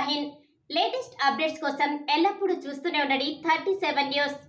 Hind. Latest updates కోసం ఎల్లప్పుడూ చూస్తూనే ఉండండి 37 న్యూస్.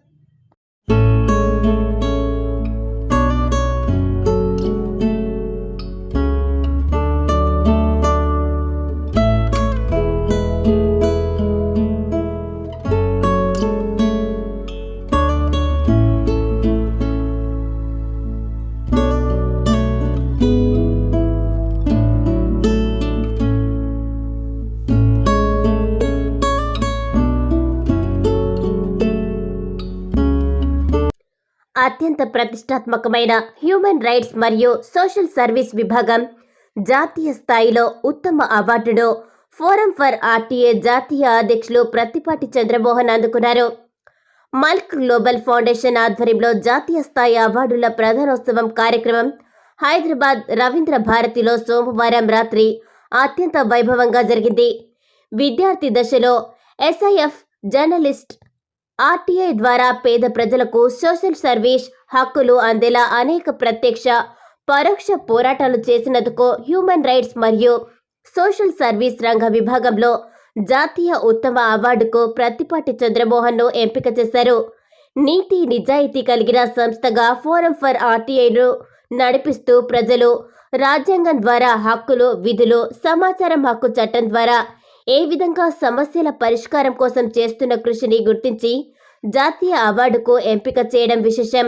అత్యంత ప్రతిష్టాత్మకమైన హ్యూమన్ రైట్స్ మరియు సోషల్ సర్వీస్ విభాగం జాతీయ స్థాయిలో ఉత్తమ అవార్డును ఫోరం ఫర్ ఆర్టీఏ జాతీయ అధ్యక్షులు ప్రత్తిపాటి చంద్రమోహన్ అందుకున్నారు. మల్క్ గ్లోబల్ ఫౌండేషన్ ఆధ్వర్యంలో జాతీయ స్థాయి అవార్డుల ప్రధానోత్సవం కార్యక్రమం హైదరాబాద్ రవీంద్ర భారతిలో సోమవారం రాత్రి అత్యంత వైభవంగా జరిగింది. విద్యార్థి దశలో ఎస్ఐఎఫ్ జర్నలిస్ట్ ఆర్టీఐ ద్వారా పేద ప్రజలకు సోషల్ సర్వీస్ హక్కులు అందేలా అనేక ప్రత్యక్ష పరోక్ష పోరాటాలు చేసినందుకు హ్యూమన్ రైట్స్ మరియు సోషల్ సర్వీస్ రంగ విభాగంలో జాతీయ ఉత్తమ అవార్డుకు ప్రత్తిపాటి చంద్రమోహన్ను ఎంపిక చేశారు. నీతి నిజాయితీ కలిగిన సంస్థగా ఫోరం ఫర్ ఆర్టీఐను నడిపిస్తూ ప్రజలు రాజ్యాంగం ద్వారా హక్కులు, విధులు, సమాచారం హక్కు చట్టం ద్వారా ఏ విధంగా సమస్యల పరిష్కారం కోసం చేస్తున్న కృషిని గుర్తించి జాతీయ అవార్డుకు ఎంపిక చేయడం విశేషం.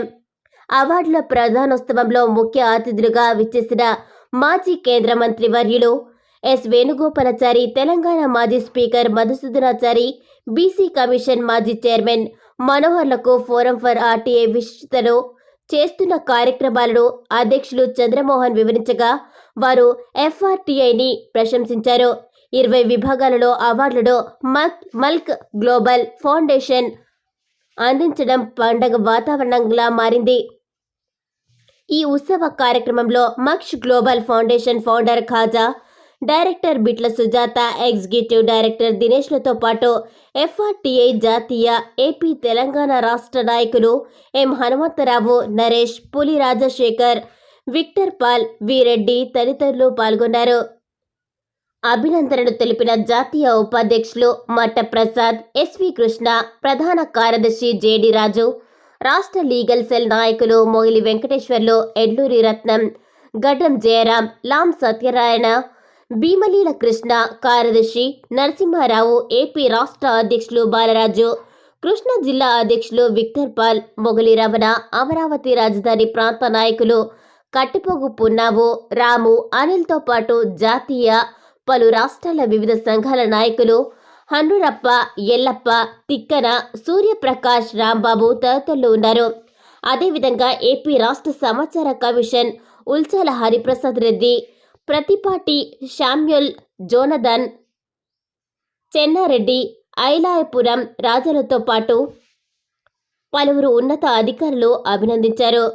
అవార్డుల ప్రధానోత్సవంలో ముఖ్య అతిథులుగా విచ్చేసిన మాజీ కేంద్ర మంత్రి వర్యులు ఎస్ వేణుగోపాలాచారి, తెలంగాణ మాజీ స్పీకర్ మధుసూదనాచారి, బీసీ కమిషన్ మాజీ చైర్మన్ మనోహర్లకు ఫోరం ఫర్ ఆర్టీఐ విశిష్టతను చేస్తున్న కార్యక్రమాలను అధ్యక్షులు చంద్రమోహన్ వివరించగా వారు ఎఫ్ఆర్టీఐని ప్రశంసించారు. 20 విభాగాలలో అవార్డులను మల్క్ గ్లోబల్ ఫౌండేషన్ అందించడం పండగ వాతావరణంగా మారింది. ఈ ఉత్సవ కార్యక్రమంలో Max global foundation founder Khaja, director Bitla Sujatha, executive director దినేష్లతో పాటు ఎఫ్ఆర్టీఐ జాతీయ, ఏపీ, తెలంగాణ రాష్ట్ర నాయకులు ఎం హనుమంతరావు, నరేష్, పులి రాజశేఖర్, విక్టర్ పాల్, వి రెడ్డి తదితరులు పాల్గొన్నారు. అభినందనలు తెలిపిన జాతీయ ఉపాధ్యక్షులు మట్ట ప్రసాద్, ఎస్వి కృష్ణ, ప్రధాన కార్యదర్శి జేడి రాజు, రాష్ట్ర లీగల్ సెల్ నాయకులు మొగిలి వెంకటేశ్వర్లు, ఎడ్లూరి రత్నం, గడ్డం జయరాం, లాం సత్యనారాయణ, భీమలీల కృష్ణ, కార్యదర్శి నరసింహారావు, ఏపీ రాష్ట్ర అధ్యక్షులు బాలరాజు, కృష్ణా జిల్లా అధ్యక్షులు విక్టర్ పాల్, మొగలి రమణ, అమరావతి రాజధాని ప్రాంత నాయకులు కట్టిపోగు పున్నావు, రాము, అనిల్తో పాటు జాతీయ, పలు రాష్ట్రాల వివిధ సంఘాల నాయకులు హన్నురప్ప, ఎల్లప్ప, తిక్కన, సూర్యప్రకాష్, రాంబాబు తదితరులు ఉన్నారు. అదేవిధంగా ఏపీ రాష్ట్ర సమాచార commission Ulchala Hariprasad Reddy, Prathipati Samuel, Jonathan, Chennareddy, Ailayapuram రాజులతో పాటు పలువురు ఉన్నత అధికారులు అభినందించారు.